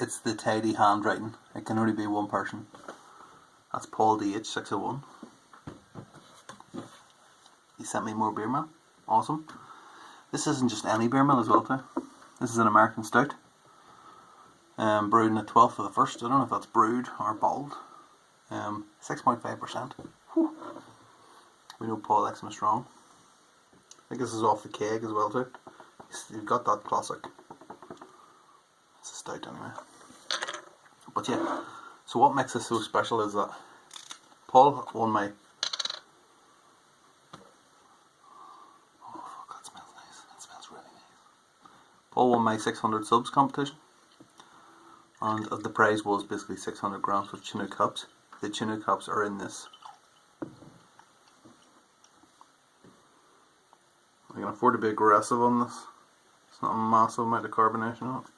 it's the tidy handwriting. It can only be one person. That's Paul DH601. He sent me more beer mill. Awesome. This isn't just any beer mill as well too. This is an American stout. Brewed on the 12th of the 1st. I don't know if that's brewed or bottled. 6.5%. We know Paul likes them strong. I think this is off the keg as well too. You've got that classic. It's a stout anyway. But yeah, so what makes this so special is that Paul won my... Oh fuck, that smells nice. That smells really nice. Paul won my 600 subs competition. And the prize was basically 600 grams of Chinook hops. The Chinook hops are in this. I can afford to be aggressive on this. It's not a massive amount of carbonation on it.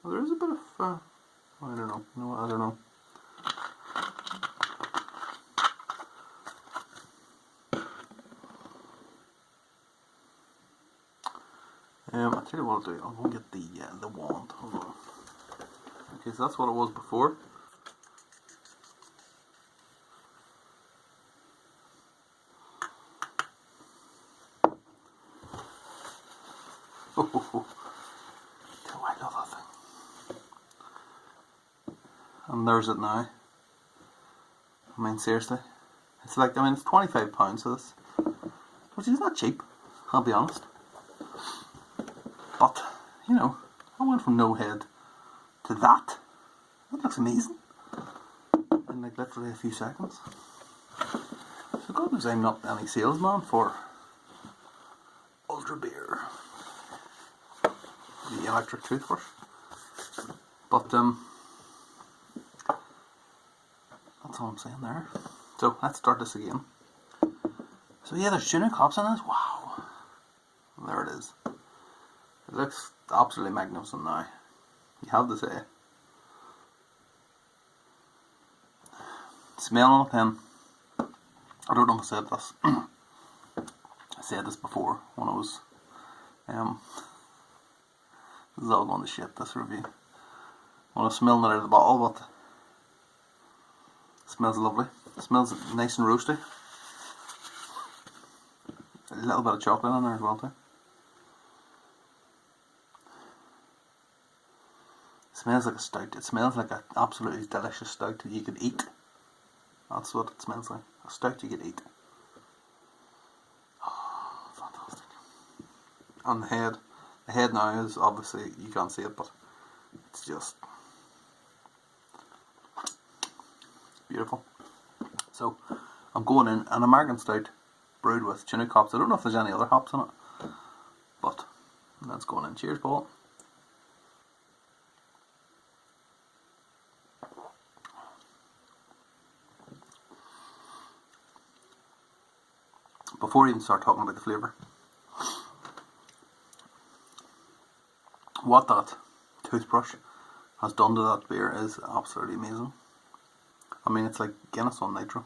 Well, there is a bit of, I don't know. No, I don't know. I'll tell you what I'll do. I'll go get the wand. Hold on. Okay, so that's what it was before. Oh, I love that thing. And there's it now. I mean, seriously. It's like, I mean, it's £25 for this. Which is not cheap, I'll be honest. But, you know, I went from no head to that. That looks amazing. In like literally a few seconds. So God knows I'm not any salesman for Ultra Beer. The electric toothbrush. But that's all I'm saying there. So let's start this again. So yeah, there's Chinook hops in this. Wow. There it is. It looks absolutely magnificent now. You have to say. Smelling it then. I don't know if I said this. I said this before when I was this is all going to shit, this review. When I was smelling it out of the bottle, but it smells lovely. It smells nice and roasty. A little bit of chocolate in there as well too. It smells like a stout. It smells like an absolutely delicious stout that you could eat. That's what it smells like. A stout you could eat. Oh, fantastic. And the head. The head now is obviously, you can't see it, but it's just beautiful. So I'm going in an American stout brewed with Chinook hops. I don't know if there's any other hops in it, but that's going in. Cheers, Paul. Before I even start talking about the flavour, what that toothbrush has done to that beer is absolutely amazing. I mean, it's like Guinness on nitro.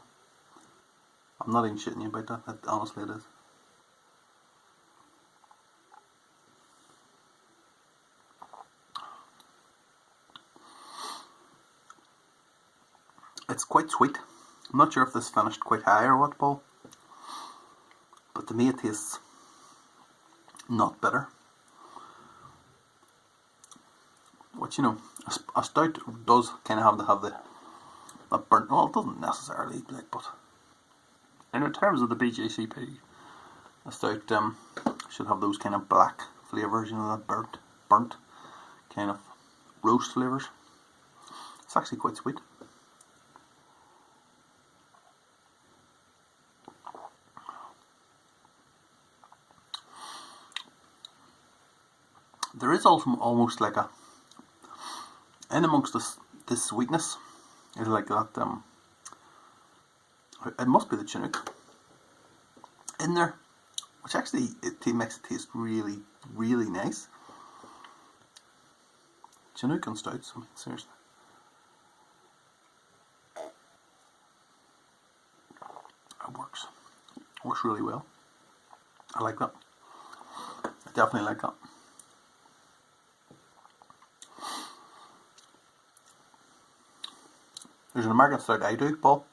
I'm not even shitting you about that. Honestly, it is. It's quite sweet. I'm not sure if this finished quite high or what, Paul. But to me it tastes not bitter. Which, you know, a stout does kind of have that burnt. Well, it doesn't necessarily, like, but in terms of the BJCP, a stout should have those kind of black flavours, you know, that burnt kind of roast flavours. It's actually quite sweet. There is also almost like a, in amongst this sweetness, is like that, it must be the Chinook in there, which actually it makes it taste really, really nice. Chinook and stouts, I mean, seriously. It works. Works really well. I like that. I definitely like that. There's an American Stout I do, Paul.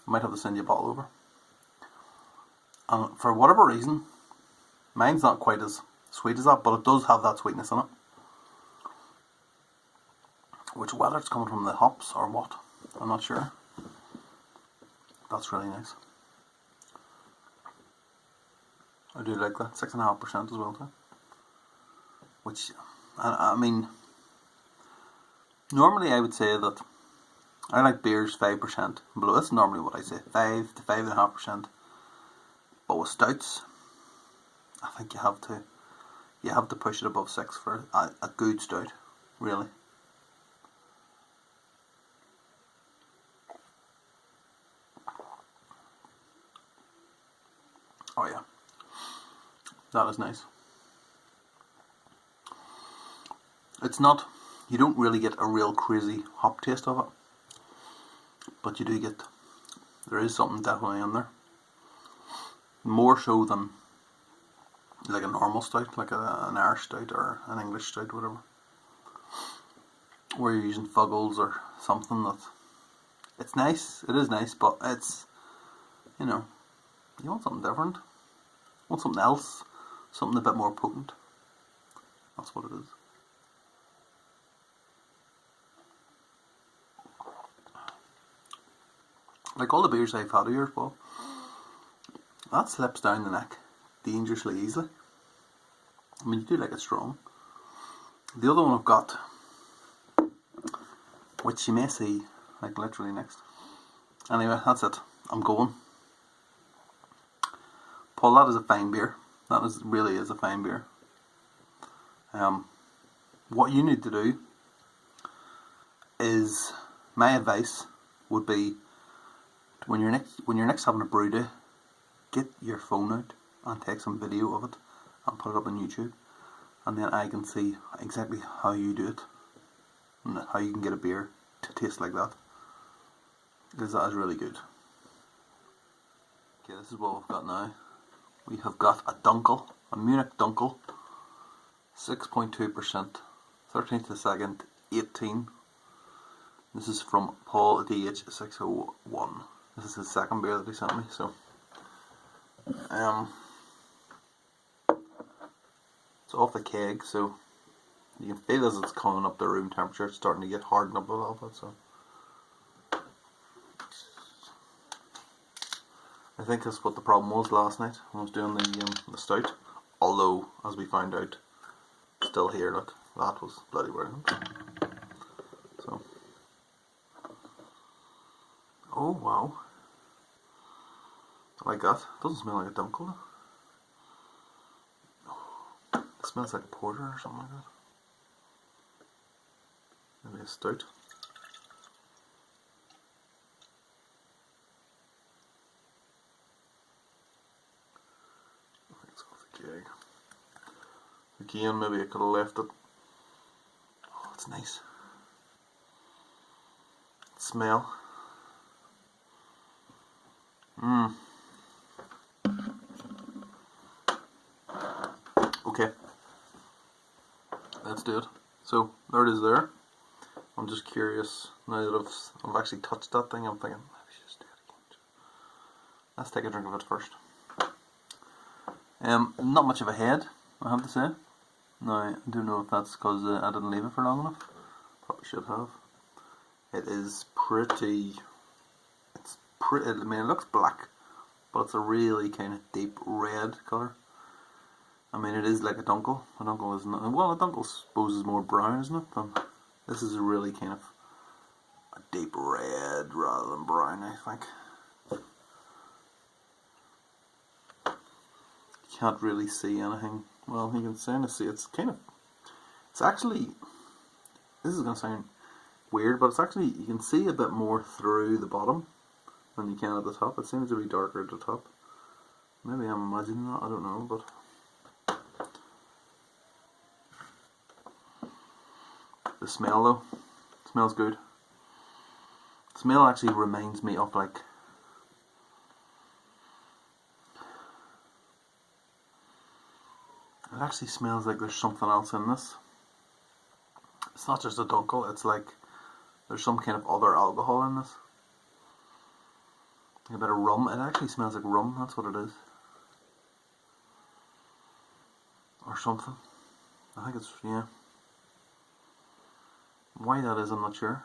I might have to send you a bottle over. And for whatever reason, mine's not quite as sweet as that, but it does have that sweetness in it. Which, whether it's coming from the hops or what, I'm not sure. That's really nice. I do like that, 6.5% as well too. Which, I mean, normally I would say that I like beers 5% below. That's normally what I say, 5 to 5.5%. But with stouts, I think you have to push it above 6 for a good stout, really. Oh yeah, that is nice. It's not, you don't really get a real crazy hop taste of it, but you do get, there is something definitely in there. More so than like a normal stout, like an Irish stout or an English stout, whatever. Where you're using Fuggles or something that, it's nice, it is nice, but it's, you know, you want something different. You want something else, something a bit more potent. That's what it is. Like all the beers I've had of yours, Bob, that slips down the neck dangerously easily. I mean, you do like it strong. The other one I've got, which you may see, like literally next. Anyway, that's it. I'm going. Paul, that is a fine beer. That really is a fine beer. What you need to do is, my advice would be, when you're next having a brew day, get your phone out and take some video of it and put it up on YouTube, and then I can see exactly how you do it and how you can get a beer to taste like that, because that is really good. Okay, this is what we've got now. We have got a Dunkel, a Munich Dunkel, 6.2%, 13th to 2nd, 18. This is from Paul DH601. This is his second beer that he sent me, so it's off the keg, so you can feel as it's coming up to room temperature, it's starting to get hardened up a little bit, so I think that's what the problem was last night when I was doing the stout. Although, as we found out, still here, look, that was bloody brilliant. So, oh wow, I like that. Doesn't smell like a Dunkel. It smells like porter or something like that. Maybe a stout. I think it's off the keg. Again, maybe I could have left it. Oh, it's nice. Smell. Okay, let's do it. So there it is there. I'm just curious, now that I've actually touched that thing, I'm thinking, maybe I should just do it again. Let's take a drink of it first. Not much of a head, I have to say. Now, I don't know if that's because I didn't leave it for long enough. Probably should have. It is pretty, I mean, it looks black, but it's a really kind of deep red colour. I mean, it is like a Dunkel. A Dunkel is not, well, a Dunkel I suppose is more brown, isn't it? This is really kind of a deep red rather than brown, I think. You can't really see anything. Well, you can kind of see, it's actually, this is going to sound weird, but it's actually, you can see a bit more through the bottom than you can at the top. It seems to be darker at the top. Maybe I'm imagining that, I don't know, but the smell though, it smells good. The smell actually reminds me of like, it actually smells like there's something else in this. It's not just a Dunkel, it's like there's some kind of other alcohol in this. Like a bit of rum. It actually smells like rum, that's what it is. Or something. I think it's, yeah. Why that is, I'm not sure.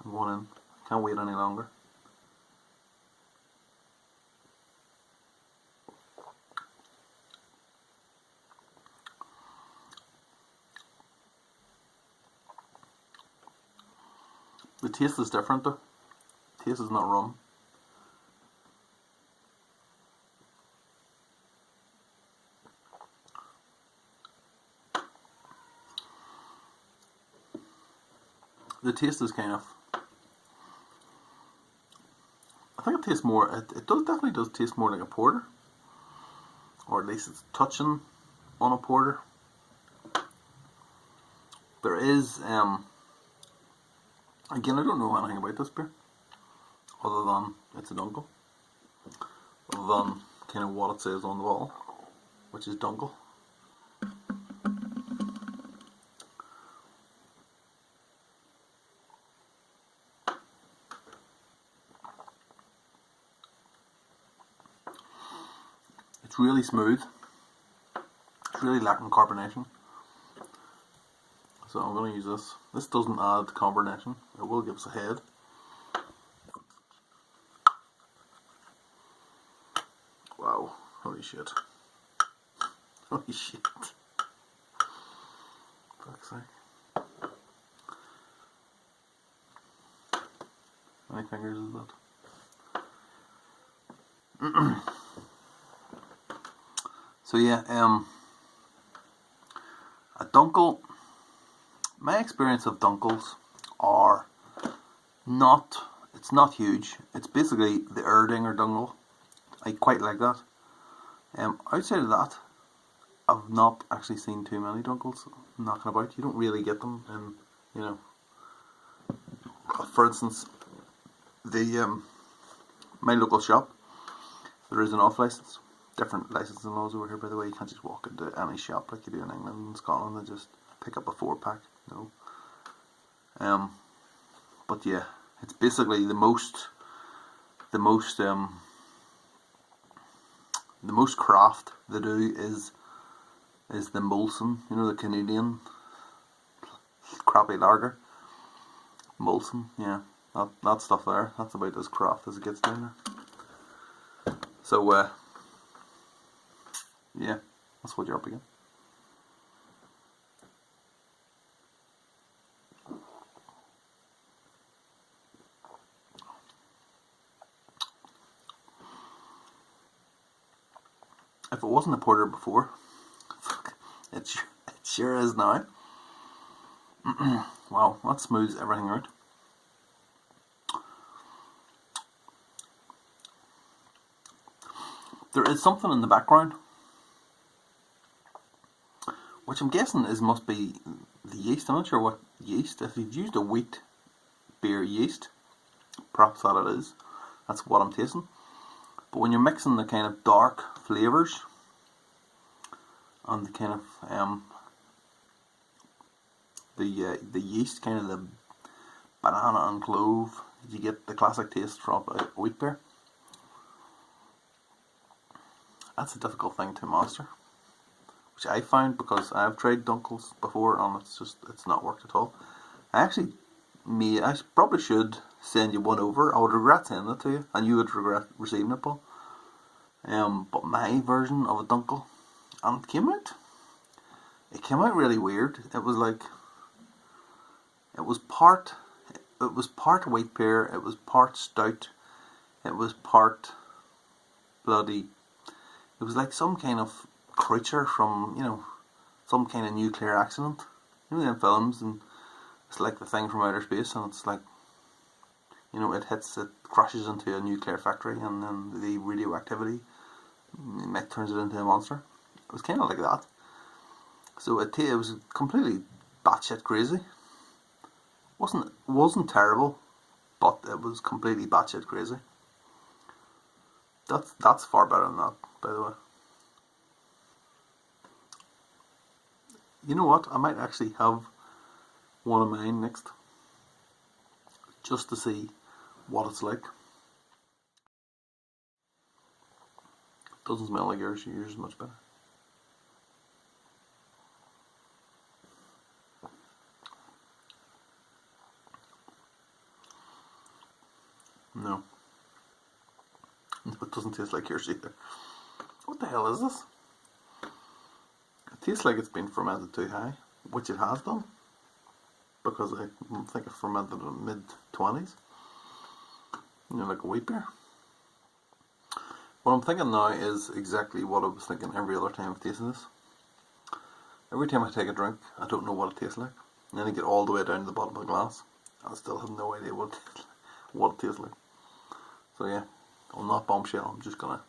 I'm going in. Can't wait any longer. The taste is different though. The taste is not rum. The taste is kind of, I think it tastes more, it does definitely does taste more like a porter. Or at least it's touching on a porter. There is, again, I don't know anything about this beer, other than it's a Dunkel, other than kind of what it says on the bottle, which is Dunkel. It's really smooth. It's really lacking carbonation. So I'm going to use this. This doesn't add carbonation. It will give us a head. Wow. Holy shit. Holy shit. Fuck's sake. How many fingers is that? So yeah, a Dunkel, my experience of Dunkels are not, it's not huge. It's basically the Erdinger Dunkel. I quite like that. Outside of that, I've not actually seen too many Dunkels knocking about. You don't really get them in, you know, for instance, the my local shop, there is an off license. Different licensing laws over here, by the way. You can't just walk into any shop like you do in England and Scotland and just pick up a 4-pack. No. But yeah, it's basically the most craft they do is the Molson, you know, the Canadian crappy lager. Molson, yeah, that stuff there. That's about as craft as it gets down there. So yeah, that's what you're up against. If it wasn't a porter before, it sure is now. Wow, that smooths everything out. There is something in the background, which I'm guessing must be the yeast. I'm not sure what yeast. If you've used a wheat beer yeast, perhaps that it is. That's what I'm tasting. But when you're mixing the kind of dark flavours and the kind of the yeast, kind of the banana and clove, you get the classic taste from a wheat beer. That's a difficult thing to master, which I found because I've tried Dunkels before and it's not worked at all. I probably should send you one over. I would regret sending it to you, and you would regret receiving it, Paul. But my version of a Dunkel, and it came out really weird. It was like, it was part wheat beer, it was part stout, it was part bloody, it was like some kind of creature from, you know, some kind of nuclear accident. You know, in films, and it's like the thing from outer space, and it's like, you know, it crashes into a nuclear factory, and then the radioactivity turns it into a monster. It was kind of like that. So it was completely batshit crazy. Wasn't terrible, but it was completely batshit crazy. That's far better than that, by the way. You know what? I might actually have one of mine next, just to see what it's like. Doesn't smell like yours. Yours is much better. No. It doesn't taste like yours either. What the hell is this? It tastes like it's been fermented too high, which it has done, because I think it fermented in the mid-20s. Like a wheat beer. What I'm thinking now is exactly what I was thinking every other time I've tasted this. Every time I take a drink, I don't know what it tastes like. And then I get all the way down to the bottom of the glass, I still have no idea what it tastes like. So yeah, on that bombshell, I'm just gonna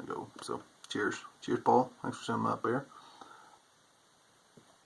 go. So cheers, Paul. Thanks for sending that beer.